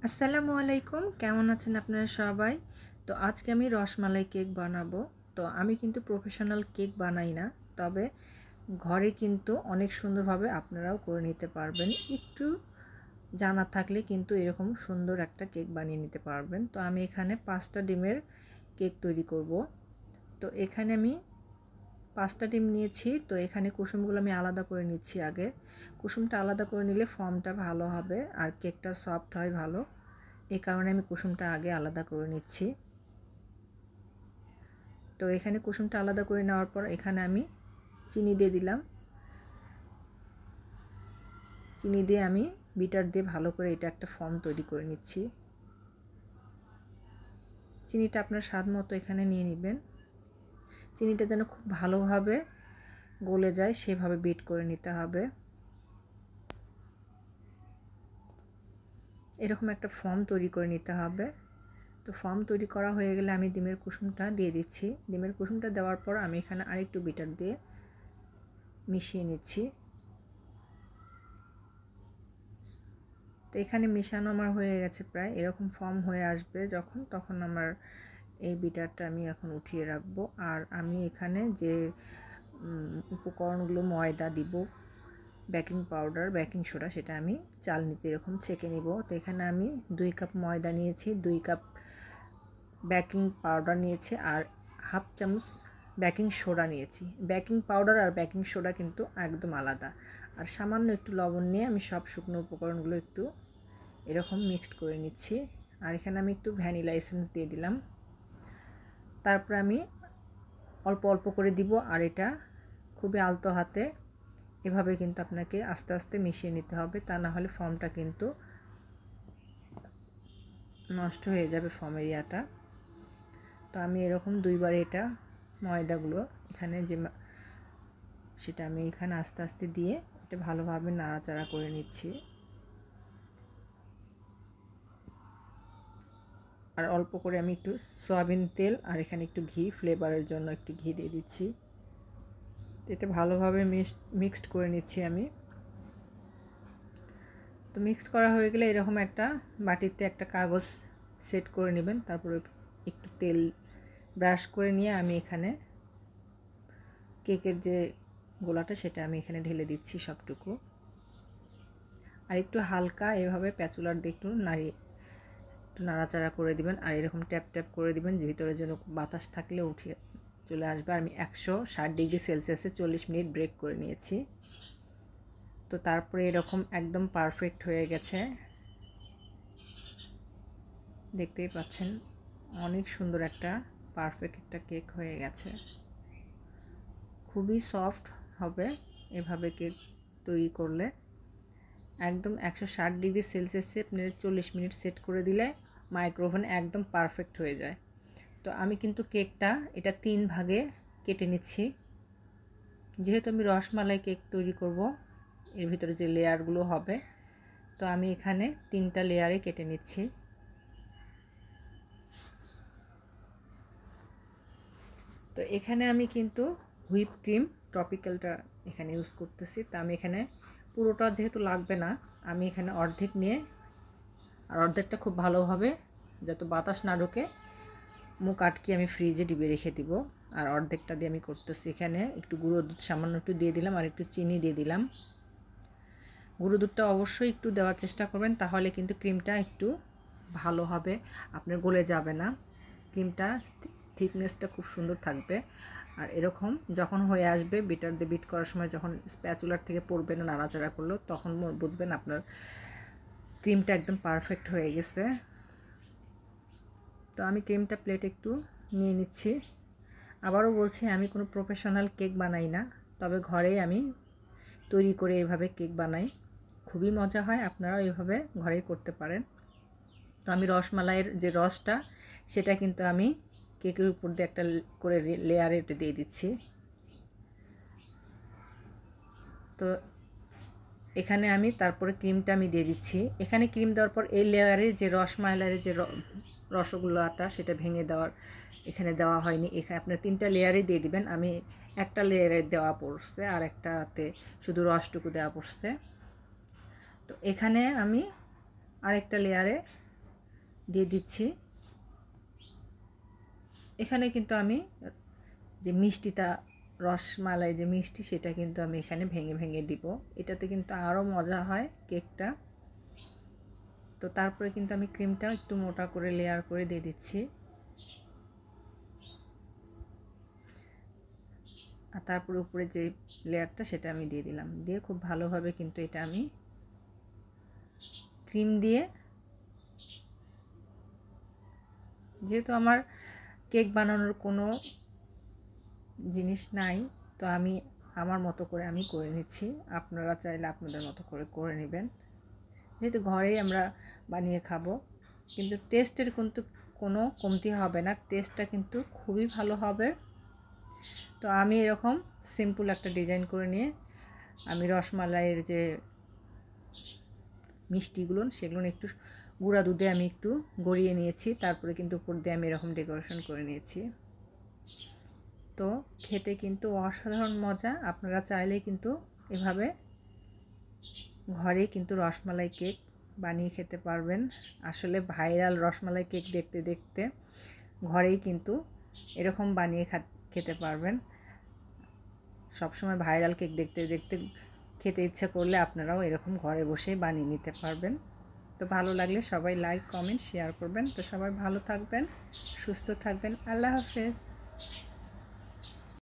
আসসালামু আলাইকুম, কেমন আছেন আপনারা সবাই? তো আজকে আমি রসমালাই কেক বানাবো। তো আমি কিন্তু প্রফেশনাল কেক বানাই না, তবে ঘরে কিন্তু অনেক সুন্দরভাবে আপনারাও করে নিতে পারবেন। একটু জানা থাকলে কিন্তু এরকম সুন্দর একটা কেক বানিয়ে নিতে পারবেন। তো আমি এখানে 5টা ডিমের কেক তৈরি করব। তো এখানে আমি 5টা ডিম নিয়েছি। তো এখানে কুসুমগুলো আমি আলাদা করে নিচ্ছি আগে। কুসুমটা আলাদা করে নিলে ফর্মটা ভালো হবে আর কেকটা সফট হয় ভালো। এই কারণে আমি কুসুমটা আগে আলাদা করে নিচ্ছি। তো এখানে কুসুমটা আলাদা করে নেওয়ার পর এখানে আমি চিনি দিয়ে দিলাম। চিনি দিয়ে আমি বিটার দিয়ে ভালো করে এটা একটা ফর্ম তৈরি করে নিচ্ছি। চিনিটা আপনার স্বাদ মতো এখানে নিয়ে নেবেন। চিনিটা যেন খুব ভালোভাবে গলে যায় সেভাবে বিট করে নিতে হবে। এরকম একটা ফর্ম তৈরি করে নিতে হবে। তো ফর্ম তৈরি করা হয়ে গেলে আমি ডিমের কুসুমটা দিয়ে দিচ্ছি। ডিমের কুসুমটা দেওয়ার পর আমি এখানে আরেকটু বিটার দিয়ে মিশিয়ে নিচ্ছি। তো এখানে মেশানো আমার হয়ে গেছে, প্রায় এরকম ফর্ম হয়ে আসবে যখন, তখন আমার এই বিটারটা আমি এখন উঠিয়ে রাখবো। আর আমি এখানে যে উপকরণগুলো ময়দা দিব, বেকিং পাউডার, বেকিং সোডা, সেটা আমি চালনিতে এরকম ছেঁকে নিব। তো এখানে আমি 2 কাপ ময়দা নিয়েছি, 2 কাপ বেকিং পাউডার নিয়েছি আর হাফ চামচ বেকিং সোডা নিয়েছি। বেকিং পাউডার আর বেকিং সোডা কিন্তু একদম আলাদা। আর সামান্য একটু লবণ নিয়ে আমি সব শুকনো উপকরণগুলো একটু এরকম মিক্সড করে নিচ্ছি। আর এখানে আমি একটু ভ্যানিলা এসেন্স দিয়ে দিলাম। তারপর আমি অল্প অল্প করে দিব আর এটা খুবই আলতো হাতে এভাবে কিন্তু আপনাকে আস্তে আস্তে মিশিয়ে নিতে হবে, তা না হলে ফর্মটা কিন্তু নষ্ট হয়ে যাবে, ফর্ম এরিয়াটা। তো আমি এরকম 2বার এটা ময়দাগুলো এখানে যে সেটা আমি এখানে আস্তে আস্তে দিয়ে এটা ভালোভাবে নাড়াচাড়া করে নিচ্ছি। আর অল্প করে আমি একটু সয়াবিন তেল আর এখানে একটু ঘি, ফ্লেভারের জন্য একটু ঘি দিয়ে দিচ্ছি। এটা ভালোভাবে মিক্সড করে নিচ্ছি আমি। তো মিক্সড করা হয়ে গেলে এরকম একটা বাটিতে একটা কাগজ সেট করে নেবেন। তারপরে একটু তেল ব্রাশ করে নিয়ে আমি এখানে কেকের যে গোলাটা সেটা আমি এখানে ঢেলে দিচ্ছি সবটুকু। আর একটু হালকা এভাবে প্যাচুলার দিয়ে একটু নাড়াচাড়া করে দিবেন। আর এরকম ট্যাপ ট্যাপ করে দিবেন যে ভিতরে যেন বাতাস থাকলে উঠে চলে আসবে। আর আমি 160 ডিগ্রি সেলসিয়াসে 40 মিনিট ব্রেক করে নিয়েছি। তো তারপরে এরকম একদম পারফেক্ট হয়ে গেছে, দেখতেই পাচ্ছেন অনেক সুন্দর একটা পারফেক্ট একটা কেক হয়ে গেছে। খুবই সফট হবে এভাবে কেক তৈরি করলে। একদম 160 ডিগ্রি সেলসিয়াসে আপনি 40 মিনিট সেট করে দিলে মাইক্রোওভেন একদম পারফেক্ট হয়ে যায়। তো আমি কিন্তু কেকটা এটা 3 ভাগে কেটে নিচ্ছি। যেহেতু আমি রসমালাই কেক তৈরি করব, এর ভিতরে যে লেয়ারগুলো হবে, তো আমি এখানে 3টা লেয়ারে কেটে নিচ্ছি। তো এখানে আমি কিন্তু হুইপ ক্রিম টপিক্যালটা এখানে ইউজ করতেছি। তা আমি এখানে পুরোটা যেহেতু লাগবে না, আমি এখানে অর্ধেক নিয়ে, আর অর্ধেকটা খুব ভালোভাবে যাতে বাতাস না ঢোকে মুখ আটকে আমি ফ্রিজে ডিবে রেখে দিব। আর অর্ধেকটা দিয়ে আমি করতেছি। এখানে একটু গুঁড়ো দুধ সামান্য একটু দিয়ে দিলাম আর একটু চিনি দিয়ে দিলাম। গুঁড়ো দুধটা অবশ্যই একটু দেওয়ার চেষ্টা করবেন, তাহলে কিন্তু ক্রিমটা একটু ভালো হবে, আপনার গলে যাবে না। ক্রিমটা থিকনেসটা খুব সুন্দর থাকবে। আর এরকম যখন হয়ে আসবে, বিটার দিয়ে বিট করার সময় যখন স্প্যাচুলার থেকে পড়বে না নাড়াচাড়া করলো, তখন বুঝবেন আপনার ক্রিমটা একদম পারফেক্ট হয়ে গেছে। তো আমি ক্রিমটা প্লেটে একটু নিয়ে নিচ্ছি। আবারও বলছি, আমি কোনো প্রফেশনাল কেক বানাই না, তবে ঘরেই আমি তৈরি করে এইভাবে কেক বানাই, খুবই মজা হয়। আপনারাও এইভাবে ঘরেই করতে পারেন। তো আমি রসমালাইয়ের যে রসটা সেটা কিন্তু আমি কেকের উপর দিয়ে একটা করে লেয়ারে এটা দিয়ে দিচ্ছি। তো এখানে আমি তারপরে ক্রিমটা আমি দিয়ে দিচ্ছি। এখানে ক্রিম দেওয়ার পর এই লেয়ারে যে রসমালাইয়ের যে রসগোল্লাটা সেটা ভেঙে দেওয়ার এখানে দেওয়া হয়নি। এখানে আপনার 3টা লেয়ারে দিয়ে দিবেন। আমি একটা লেয়ারে দেওয়া পড়ছে আর একটাতে শুধু রসটুকু দেওয়া পড়ছে। তো এখানে আমি আরেকটা লেয়ারে দিয়ে দিচ্ছি। এখানে কিন্তু আমি যে মিষ্টিটা, রসমালাই যে মিষ্টি, সেটা কিন্তু আমি এখানে ভেঙে ভেঙে দিব। এটাতে কিন্তু আরও মজা হয় কেকটা। তো তারপরে কিন্তু আমি ক্রিমটা একটু মোটা করে লেয়ার করে দিয়ে দিচ্ছি। আর তারপরে উপরে যে লেয়ারটা সেটা আমি দিয়ে দিলাম, দিয়ে খুব ভালোভাবে কিন্তু এটা আমি ক্রিম দিয়ে, যেহেতু আমার কেক বানানোর কোনো জিনিস নাই, তো আমি আমার মতো করে আমি করে নিচ্ছি। আপনারা চাইলে আপনাদের মতো করে করে নেবেন, যেহেতু ঘরেই আমরা বানিয়ে খাবো। কিন্তু টেস্টের কিন্তু কোনো কমতি হবে না, টেস্টটা কিন্তু খুবই ভালো হবে। তো আমি এরকম সিম্পল একটা ডিজাইন করে নিয়ে আমি রসমালাইয়ের যে মিষ্টিগুলো সেগুলো একটু গুঁড়া দুধে আমি একটু গড়িয়ে নিয়েছি, তারপরে কিন্তু উপর দিয়ে আমি এরকম ডেকোরেশন করে নিয়েছি। তো খেতে কিন্তু অসাধারণ মজা। আপনারা চাইলে কিন্তু এভাবে ঘরেই কিন্তু রসমালাই কেক বানিয়ে খেতে পারবেন। আসলে ভাইরাল রসমালাই কেক দেখতে দেখতে ঘরেই কিন্তু এরকম বানিয়ে খেতে পারবেন। সবসময় ভাইরাল কেক দেখতে দেখতে খেতে ইচ্ছা করলে আপনারাও এরকম ঘরে বসেই বানিয়ে নিতে পারবেন। তো ভালো লাগলে সবাই লাইক, কমেন্ট, শেয়ার করবেন। তো সবাই ভালো থাকবেন, সুস্থ থাকবেন। আল্লাহ হাফেজ।